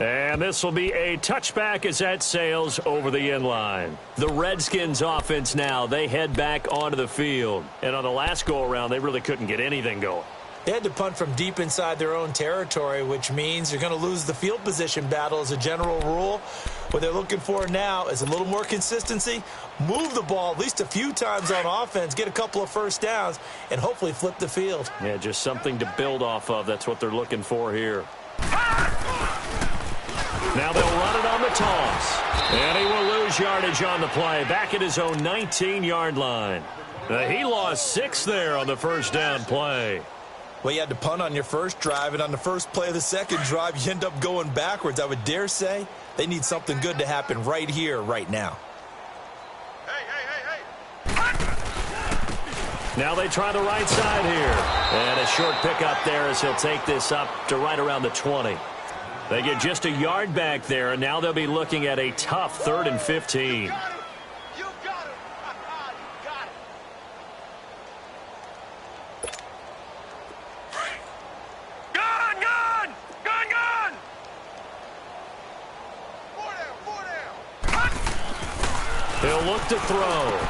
And this will be a touchback as that sails over the end line. The Redskins offense now, they head back onto the field. And on the last go-around, they really couldn't get anything going. They had to punt from deep inside their own territory, which means you're going to lose the field position battle as a general rule. What they're looking for now is a little more consistency, move the ball at least a few times on offense, get a couple of first downs, and hopefully flip the field. Yeah, just something to build off of. That's what they're looking for here. Now they'll run it on the toss. And he will lose yardage on the play, back at his own 19-yard line. He lost 6 there on the first down play. Well, you had to punt on your first drive, and on the first play of the second drive, you end up going backwards. I would dare say they need something good to happen right here, right now. Now they try the right side here. And a short pickup there as he'll take this up to right around the 20. They get just a yard back there, and now they'll be looking at a tough 3rd and 15. He'll look to throw.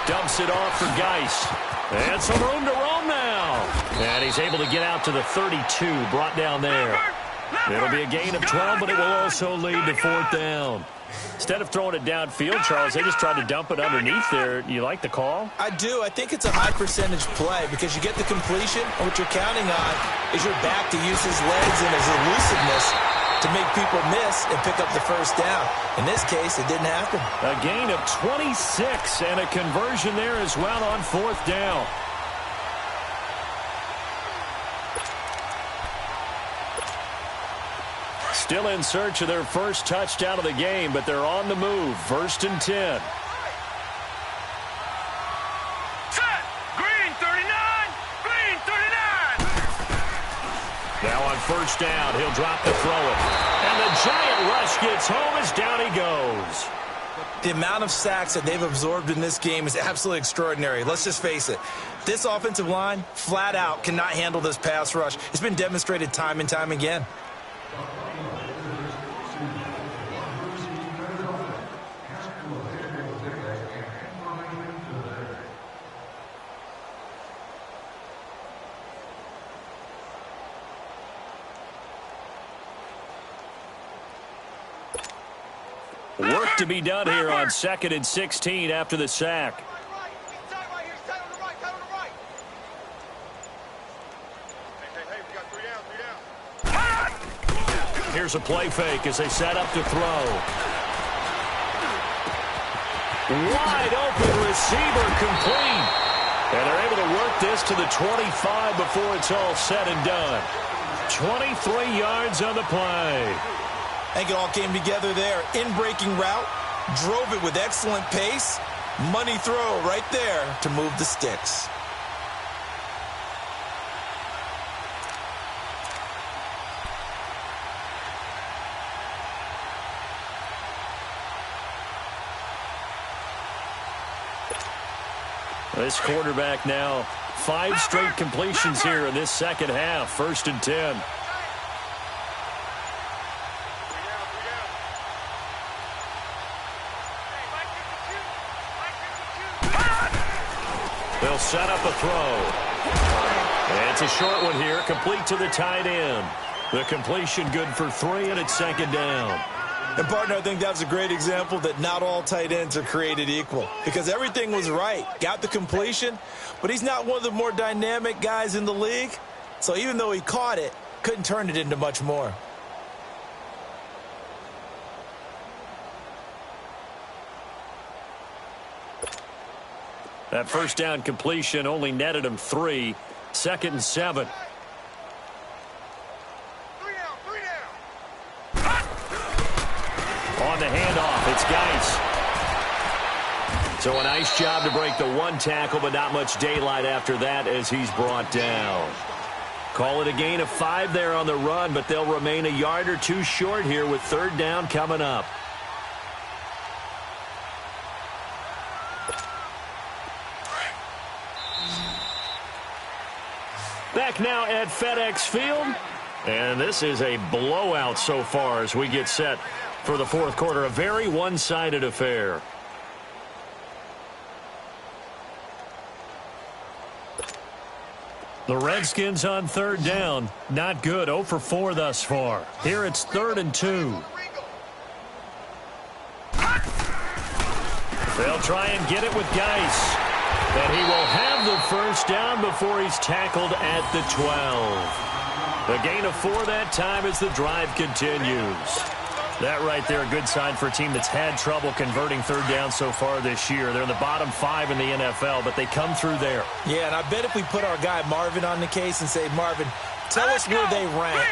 Dumps it off for Geist. And some room to roam now. And he's able to get out to the 32, brought down there. It'll be a gain of 12, but it will also lead to 4th down. Instead of throwing it downfield, Charles, they just tried to dump it underneath there. You like the call? I do. I think it's a high percentage play because you get the completion, and what you're counting on is your back to use his legs and his elusiveness to make people miss and pick up the first down. In this case, it didn't happen. A gain of 26 and a conversion there as well on 4th down. Still in search of their first touchdown of the game, but they're on the move. 1st and 10. Set! Green 39! Green 39! Now on 1st down, he'll drop to throw it. And the giant rush gets home as down he goes. The amount of sacks that they've absorbed in this game is absolutely extraordinary. Let's just face it. This offensive line, flat out, cannot handle this pass rush. It's been demonstrated time and time again. Work to be done here on 2nd and 16 after the sack. Here's a play fake as they set up to throw. Wide open receiver complete. And they're able to work this to the 25 before it's all said and done. 23 yards on the play. I think it all came together there. In-breaking route, drove it with excellent pace. Money throw right there to move the sticks. This quarterback now, 5 straight completions here in this second half. 1st and 10. They'll set up a throw. And it's a short one here, complete to the tight end. The completion good for 3, and it's 2nd down. And, partner, I think that's a great example that not all tight ends are created equal because everything was right. Got the completion, but he's not one of the more dynamic guys in the league. So even though he caught it, couldn't turn it into much more. That first down completion only netted him 3. 2nd and 7. On the handoff, it's Geist. So a nice job to break the 1 tackle, but not much daylight after that as he's brought down. Call it a gain of 5 there on the run, but they'll remain a yard or 2 short here with 3rd down coming up. Back now at FedEx Field. And this is a blowout so far as we get set for the fourth quarter. A very one-sided affair. The Redskins on third down. Not good. 0 for 4 thus far. Here it's 3rd and 2. They'll try and get it with Geis. And he will have the first down before he's tackled at the 12. A gain of 4 that time as the drive continues. That right there, a good sign for a team that's had trouble converting third down so far this year. They're in the bottom 5 in the NFL, but they come through there. Yeah, and I bet if we put our guy Marvin on the case and say, Marvin, tell us where they rank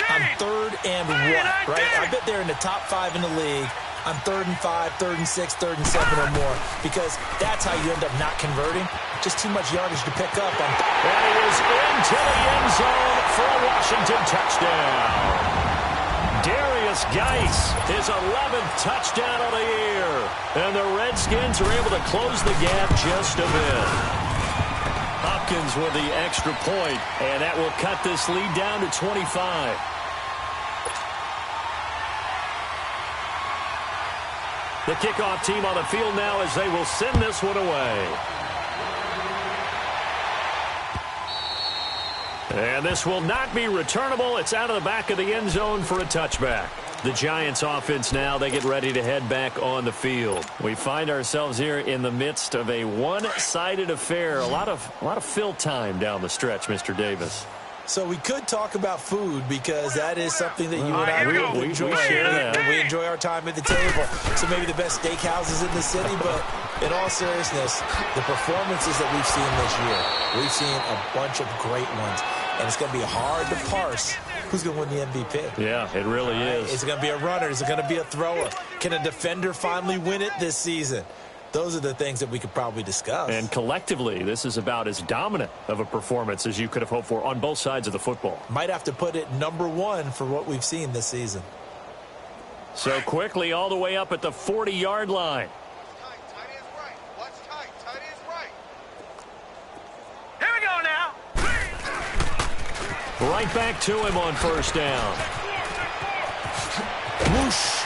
on 3rd and what, right? I bet they're in the top 5 in the league on 3rd and 5, 3rd and 6, 3rd and 7 or more, because that's how you end up not converting. Just too much yardage to pick up on. And he is into the end zone for a Washington touchdown. Darius Geis, his 11th touchdown of the year. And the Redskins are able to close the gap just a bit. Hopkins with the extra point, and that will cut this lead down to 25. The kickoff team on the field now as they will send this one away. And this will not be returnable. It's out of the back of the end zone for a touchback. The Giants offense now, they get ready to head back on the field. We find ourselves here in the midst of a one-sided affair. A lot of fill time down the stretch, Mr. Davis. So we could talk about food because that is something that you and I really enjoy. We share that. We enjoy our time at the table. So maybe the best steakhouses in the city, but in all seriousness, the performances that we've seen this year, we've seen a bunch of great ones. And it's going to be hard to parse who's going to win the MVP. Yeah, it really is. Is it going to be a runner? Is it going to be a thrower? Can a defender finally win it this season? Those are the things that we could probably discuss. And collectively, this is about as dominant of a performance as you could have hoped for on both sides of the football. Might have to put it #1 for what we've seen this season. So quickly all the way up at the 40-yard line. Here we go now. Right back to him on first down. Whoosh.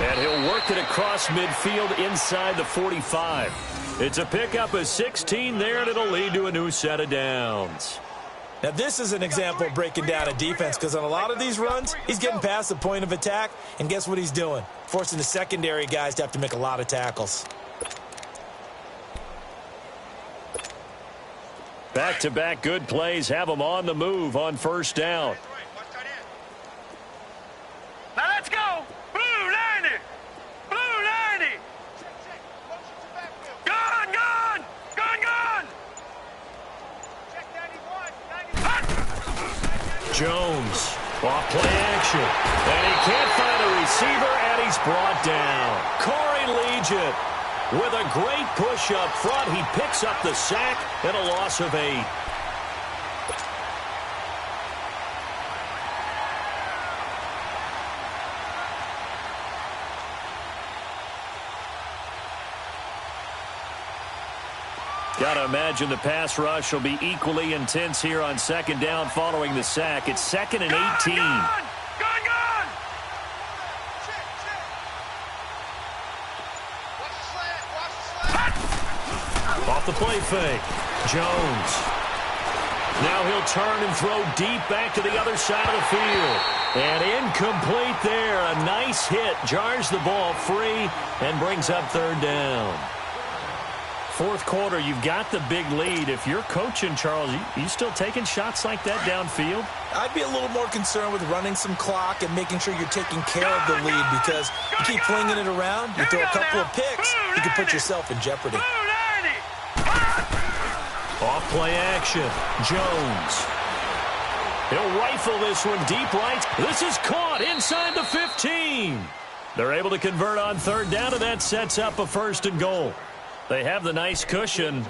And he'll work it across midfield inside the 45. It's a pickup of 16 there, and it'll lead to a new set of downs. Now, this is an example of breaking down a defense because on a lot of these runs, he's getting past the point of attack, and guess what he's doing? Forcing the secondary guys to have to make a lot of tackles. Back-to-back good plays have them on the move on first down. Now let's go. Blue 90. Blue 90. Gone, gone. Gone, gone. Jones off play action. And he can't find a receiver, and he's brought down. Corey Legion with a great push up front. He picks up the sack and a loss of 8. Got to imagine the pass rush will be equally intense here on second down following the sack. It's 2nd and 18. Gone, gone, gone. Off the play fake. Jones. Now he'll turn and throw deep back to the other side of the field. And incomplete there. A nice hit. Jars the ball free and brings up third down. Fourth quarter, you've got the big lead. If you're coaching, Charles, you still taking shots like that downfield? I'd be a little more concerned with running some clock and making sure you're taking care of the lead because you keep flinging it around, you throw a couple of picks, you can put yourself in jeopardy. Off play action. Jones. He'll rifle this one deep right. This is caught inside the 15. They're able to convert on third down, and that sets up a 1st and goal. They have the nice cushion.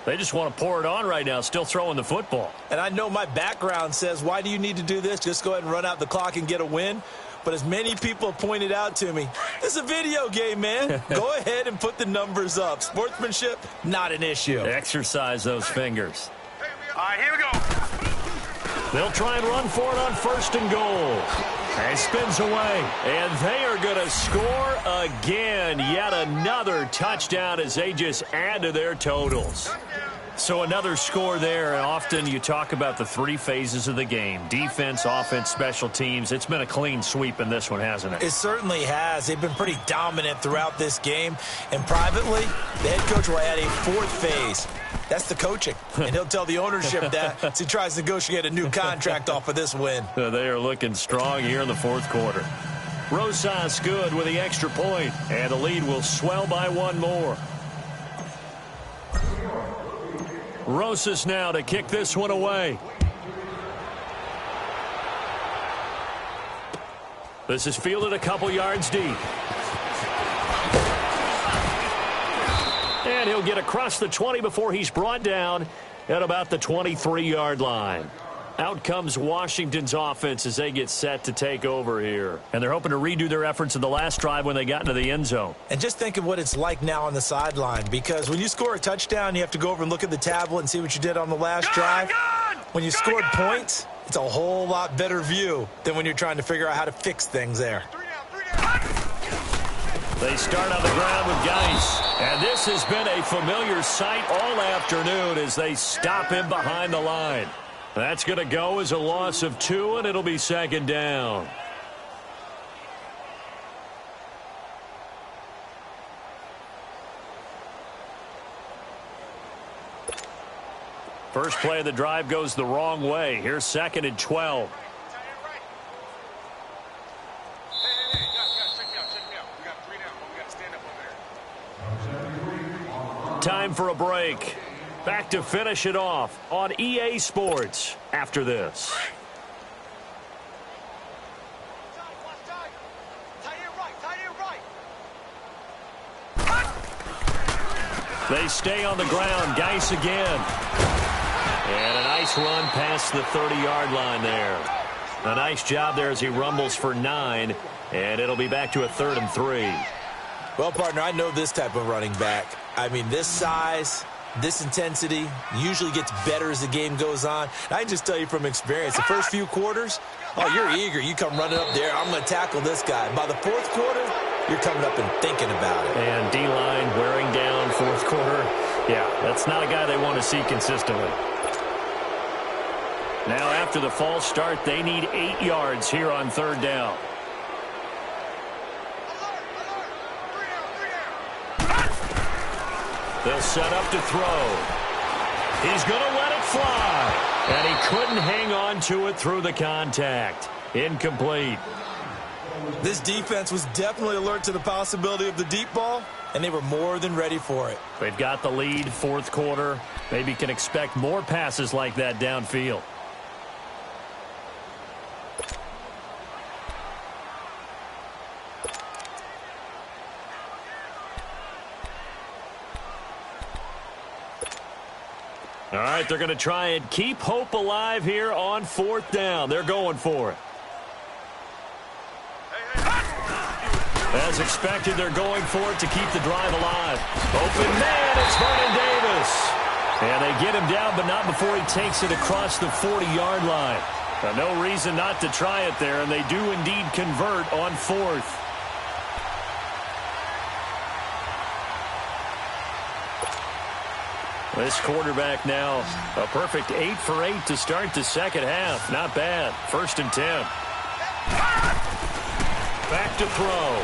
They just want to pour it on right now, still throwing the football. And I know my background says, why do you need to do this? Just go ahead and run out the clock and get a win. But as many people have pointed out to me, this is a video game, man. Go ahead and put the numbers up. Sportsmanship, not an issue. Exercise those fingers. All right, here we go. They'll try and run for it on 1st and goal. And spins away. And they are going to score again. Yet another touchdown as they just add to their totals. So another score there. And often you talk about the 3 phases of the game. Defense, offense, special teams. It's been a clean sweep in this one, hasn't it? It certainly has. They've been pretty dominant throughout this game. And privately, the head coach will add a 4th phase. That's the coaching. And he'll tell the ownership that as he tries to negotiate a new contract off of this win. They are looking strong here in the 4th quarter. Rosas good with the extra point. And the lead will swell by 1 more. Rosas now to kick this one away. This is fielded a couple yards deep. And he'll get across the 20 before he's brought down at about the 23-yard line. Out comes Washington's offense as they get set to take over here. And they're hoping to redo their efforts in the last drive when they got into the end zone. And just think of what it's like now on the sideline, because when you score a touchdown, you have to go over and look at the tablet and see what you did on the last drive. When you scored points, it's a whole lot better view than when you're trying to figure out how to fix things there. They start on the ground with Geis. And this has been a familiar sight all afternoon as they stop him behind the line. That's going to go as a loss of 2, and it'll be 2nd down. First play of the drive goes the wrong way. Here's 2nd and 12. Time for a break. Back to finish it off on EA Sports after this. They stay on the ground. Geis again. And a nice run past the 30-yard line there. A nice job there as he rumbles for 9. And it'll be back to a 3rd and 3. Well, partner, I know this type of running back. I mean, this size, this intensity usually gets better as the game goes on. And I can just tell you from experience, the first few quarters, oh, you're eager. You come running up there. I'm going to tackle this guy. By the 4th quarter, you're coming up and thinking about it. And D-line wearing down 4th quarter. Yeah, that's not a guy they want to see consistently. Now after the false start, they need 8 yards here on 3rd down. They'll set up to throw. He's going to let it fly. And he couldn't hang on to it through the contact. Incomplete. This defense was definitely alert to the possibility of the deep ball, and they were more than ready for it. They've got the lead 4th quarter. Maybe can expect more passes like that downfield. All right, they're going to try and keep hope alive here on 4th down. They're going for it. As expected, they're going for it to keep the drive alive. Open man, it's Vernon Davis. And they get him down, but not before he takes it across the 40-yard line. Now, no reason not to try it there, and they do indeed convert on 4th. This quarterback now, a perfect 8 for 8 to start the 2nd half. Not bad. 1st and 10. Back to throw.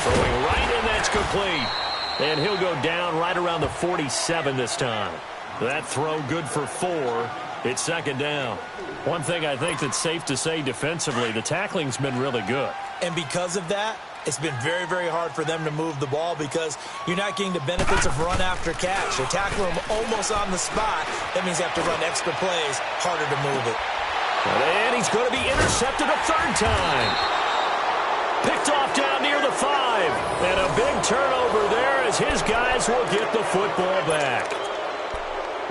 Throwing right in, that's complete. And he'll go down right around the 47 this time. That throw good for 4. It's 2nd down. One thing I think that's safe to say defensively, the tackling's been really good. And because of that, it's been very, very hard for them to move the ball because you're not getting the benefits of run after catch. They're tackling them almost on the spot. That means they have to run extra plays, harder to move it. And he's going to be intercepted a 3rd time. Picked off down near the 5. And a big turnover there as his guys will get the football back.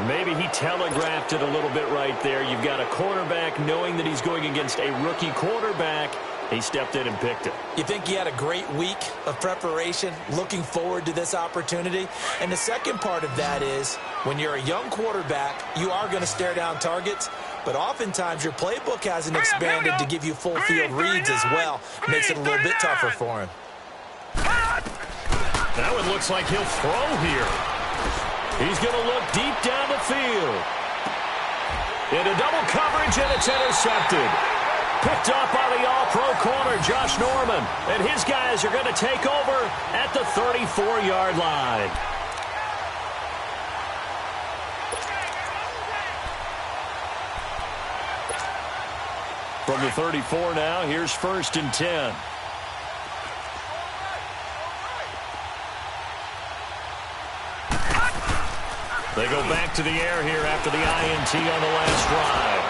Maybe he telegraphed it a little bit right there. You've got a quarterback knowing that he's going against a rookie quarterback. He stepped in and picked it. You think he had a great week of preparation, looking forward to this opportunity? And the second part of that is, when you're a young quarterback, you are going to stare down targets, but oftentimes your playbook hasn't expanded to give you full field reads as well. Makes it a little bit tougher for him. Now it looks like he'll throw here. He's going to look deep down the field. Into double coverage, and it's intercepted. Picked up by the all-pro corner, Josh Norman. And his guys are going to take over at the 34-yard line. From the 34 now, here's 1st and 10. They go back to the air here after the INT on the last drive.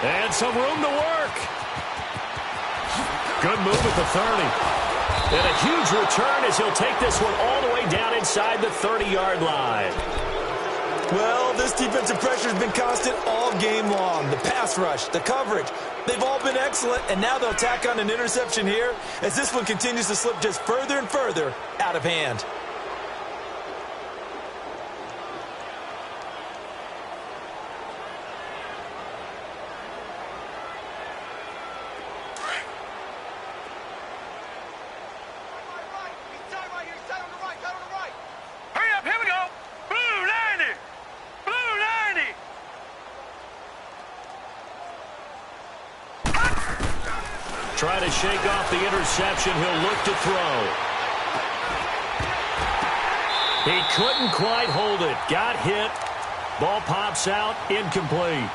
And some room to work. Good move at the 30. And a huge return as he'll take this one all the way down inside the 30-yard line. Well, this defensive pressure has been constant all game long. The pass rush, the coverage, they've all been excellent, and now they'll tack on an interception here as this one continues to slip just further and further out of hand. Try to shake off the interception. He'll look to throw. He couldn't quite hold it. Got hit. Ball pops out. Incomplete.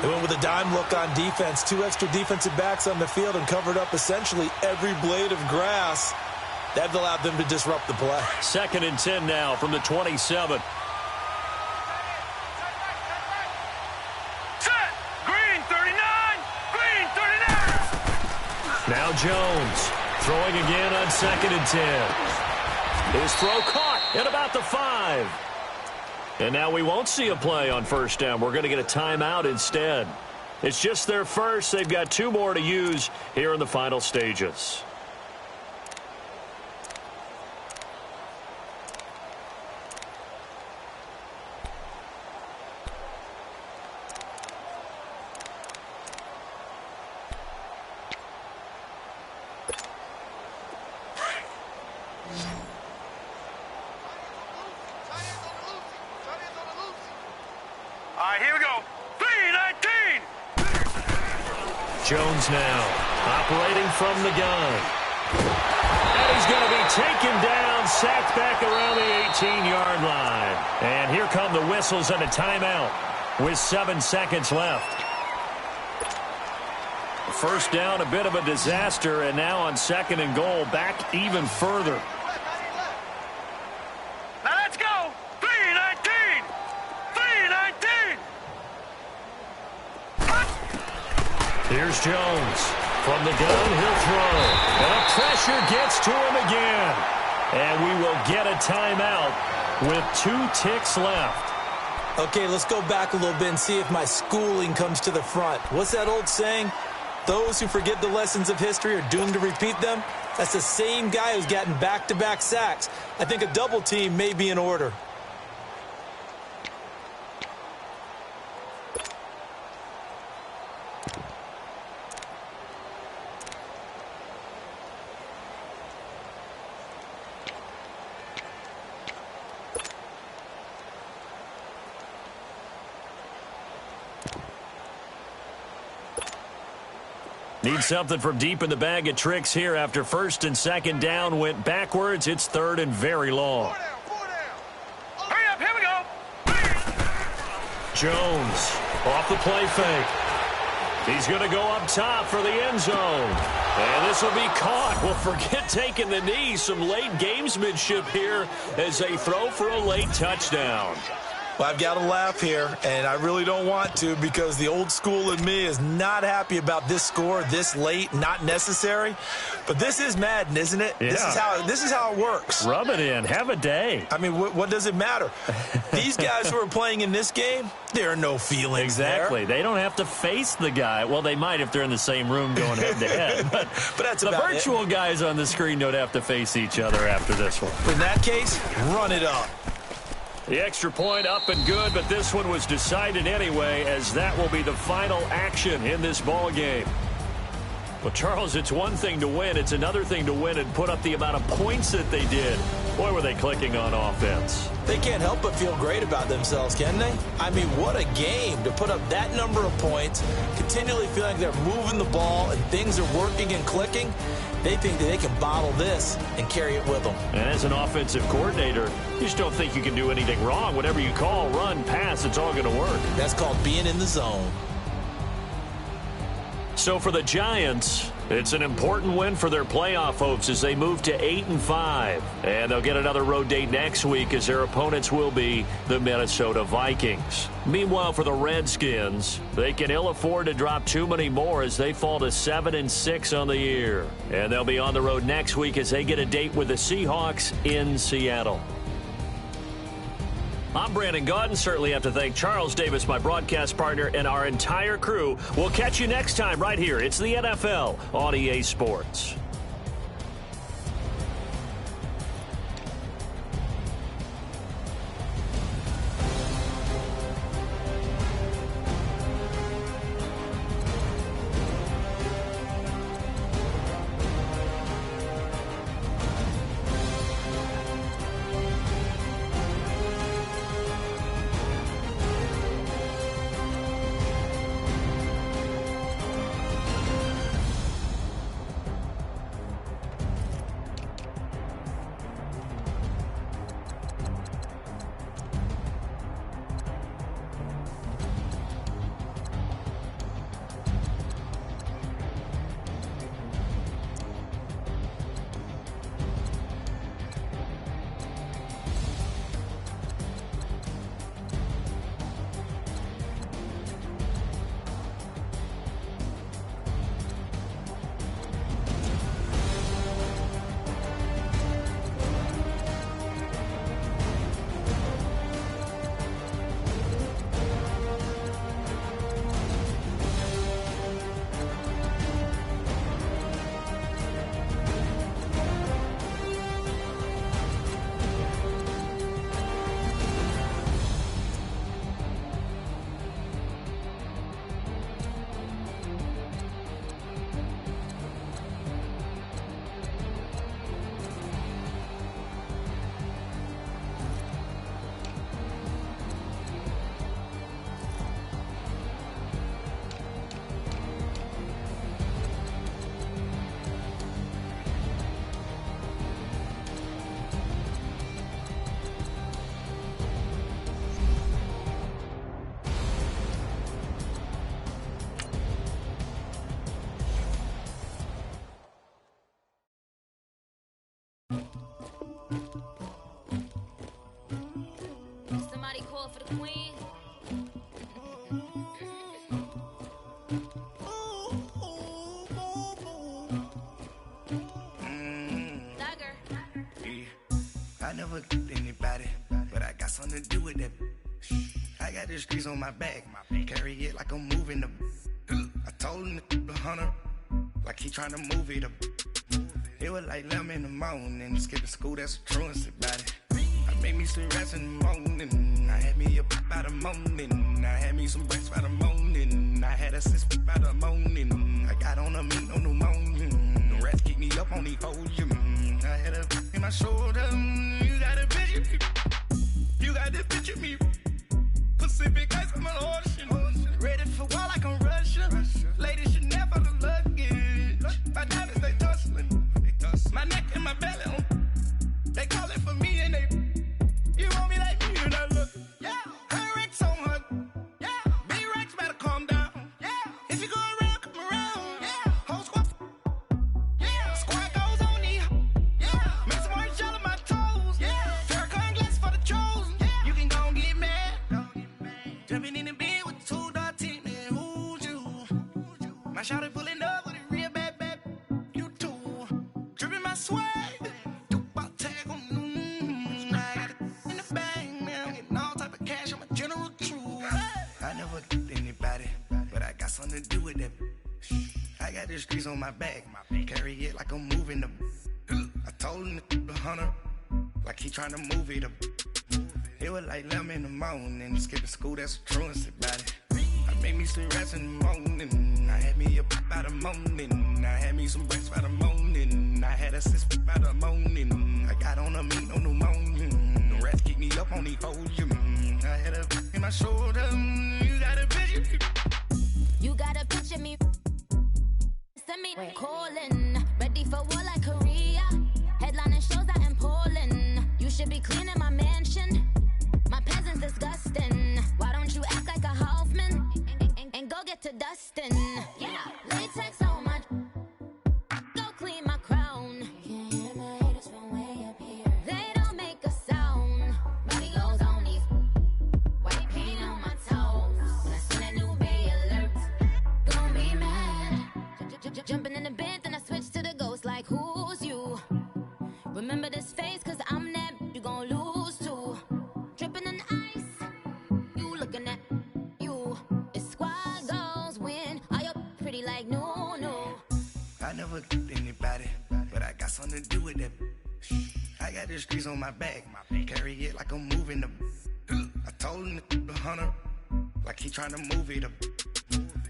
They went with a dime look on defense. 2 extra defensive backs on the field and covered up essentially every blade of grass. That allowed them to disrupt the play. 2nd and 10 now from the 27. Now Jones throwing again on 2nd and 10. His throw caught at about the 5. And now we won't see a play on 1st down. We're going to get a timeout instead. It's just their first. They've got 2 more to use here in the final stages. Here we go. 3-19. Jones now operating from the gun. And he's going to be taken down, sacked back around the 18-yard line. And here come the whistles and a timeout with 7 seconds left. 1st down, a bit of a disaster, and now on 2nd and goal, back even further. Now let's go. 3-19. 3-19. Here's Jones. From the gun, he'll throw. And the pressure gets to him again. And we will get a timeout with 2 ticks left. Okay, let's go back a little bit and see if my schooling comes to the front. What's that old saying? Those who forget the lessons of history are doomed to repeat them. That's the same guy who's gotten back-to-back sacks. I think a double team may be in order. Need something from deep in the bag of tricks here after 1st and 2nd down went backwards. It's 3rd and very long. Hurry up, here we go. Jones off the play fake. He's going to go up top for the end zone. And this will be caught. Well, forget taking the knee. Some late gamesmanship here as they throw for a late touchdown. Well, I've got to laugh here, and I really don't want to because the old school in me is not happy about this score this late, not necessary. But this is Madden, isn't it? Yeah. This is how it works. Rub it in. Have a day. I mean, what does it matter? These guys who are playing in this game, there are no feelings Exactly. there. They don't have to face the guy. Well, they might if they're in the same room going head-to-head. But that's the about virtual guys on the screen don't have to face each other after this one. In that case, run it up. The extra point up and good, but this one was decided anyway, as that will be the final action in this ball game. Well, Charles, it's one thing to win. It's another thing to win and put up the amount of points that they did. Boy, were they clicking on offense. They can't help but feel great about themselves, can they? I mean, what a game to put up that number of points, continually feeling like they're moving the ball and things are working and clicking. They think that they can bottle this and carry it with them. And as an offensive coordinator, you just don't think you can do anything wrong. Whatever you call, run, pass, it's all going to work. That's called being in the zone. So for the Giants, it's an important win for their playoff hopes as they move to 8-5. And they'll get another road date next week as their opponents will be the Minnesota Vikings. Meanwhile, for the Redskins, they can ill afford to drop too many more as they fall to 7-6 on the year. And they'll be on the road next week as they get a date with the Seahawks in Seattle. I'm Brandon Gaudin. Certainly have to thank Charles Davis, my broadcast partner, and our entire crew. We'll catch you next time right here. It's the NFL on EA Sports. Somebody call for the queen. I never killed anybody, but I got something to do with that. I got the streets on my back, carry it like I'm moving the. I told him to the hunter, like he trying to move it up. It was like 11 in the morning, skipping school, that's a truancy about it. I made me some rats in the morning, I had me a pop by the morning, I had me some breaks by the morning, I had a sis by the morning, I got on a meat on the morning, the rats keep me up on the podium, I had a in my shoulder, you got a picture me, you got the picture me, Pacific ice on my ocean, ready for war like I'm Russia, ladies should never look luggage, my diamonds they tussling, my neck and my belly on, they call it for me and they, you want me like me and I look, yeah, her Rex on her, yeah, B-Rex better calm down, yeah, if you go around, come around, yeah, whole squad, yeah, squad goes on me, yeah, make some orange gel on my toes, yeah, Farrakhan glass for the chosen, yeah, you can go and get mad, jumping in the bed with 2 dark teeth, man, who's you, my shawty pulling up with a real bad, you too, dripping my swag, I never killed anybody, but I got something to do with that. I got the streets on my back, carry it like I'm moving the. I told him to the hunter, like he trying to move it up. It was like 11 in the morning, skipping school, that's a truancy about it. I made me some rats in the morning, I had me a pop by the morning, I had me some breaks by the morning, I had a sis by the morning, I got on a meat on the morning, the rats keep me up on the podium, I had a in my shoulder, you got a picture. You got a picture me. Send me calling, ready for war like Korea. Headlining shows out in Poland. You should be cleaning my mansion. My peasants disgusting. Why don't you act like a Hoffman and go get to dustin'? Yeah, latex on my. Go clean my crown. You can hear my haters from way up here. They don't make a sound. Body goes on these. White paint on my toes. When I see that new Bay alert, gon' be mad. Jumping in the bed, then I switch to the ghost like who's you? Remember this face, cause I'm that you gon' lose too. Dripping in ice, you looking at you. It's squad goals win. Are you pretty like no? I never anybody, but I got something to do with that. I got the streets on my back, carry it like I'm moving the. I told him the hunter, like he trying to move it up.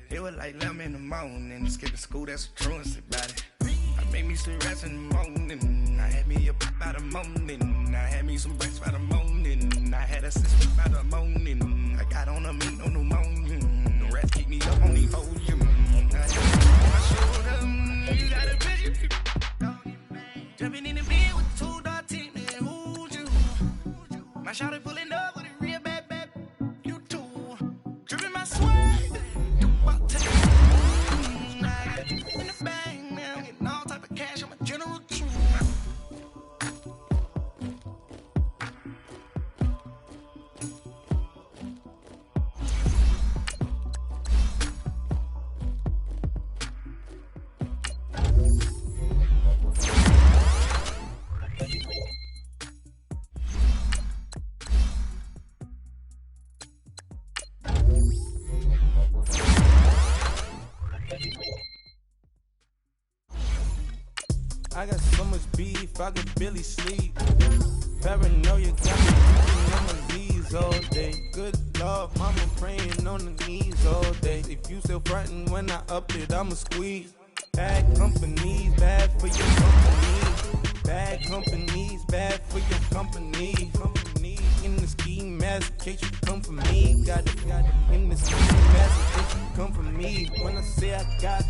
It was like 11 in the morning, skipping school, that's a truancy about it. I made me some rats in the morning, I had me a pop by the morning, I had me some breaks by the morning, I had a sister by the morning, I got on a meat on the morning, the rats keep me up on the podium, I had my shoulder, you got a picture. Jumping in the bed with the 2 dark team, man, who's you? My shawty pulling up with a real bad, you too. Dripping my sweat. In the bag now, getting all type of cash. I'm a general true. I got so much beef, I could barely sleep. Paranoia got me thinking on my knees all day. Good Lord, mama praying on the knees all day. If you still frontin' when I up it, I'ma squeeze. Bad companies, bad for your company. Bad companies, bad for your company. Company in the scheme, mask, in case you come for me. Got it in the scheme, mask, in case you come for me. When I say I got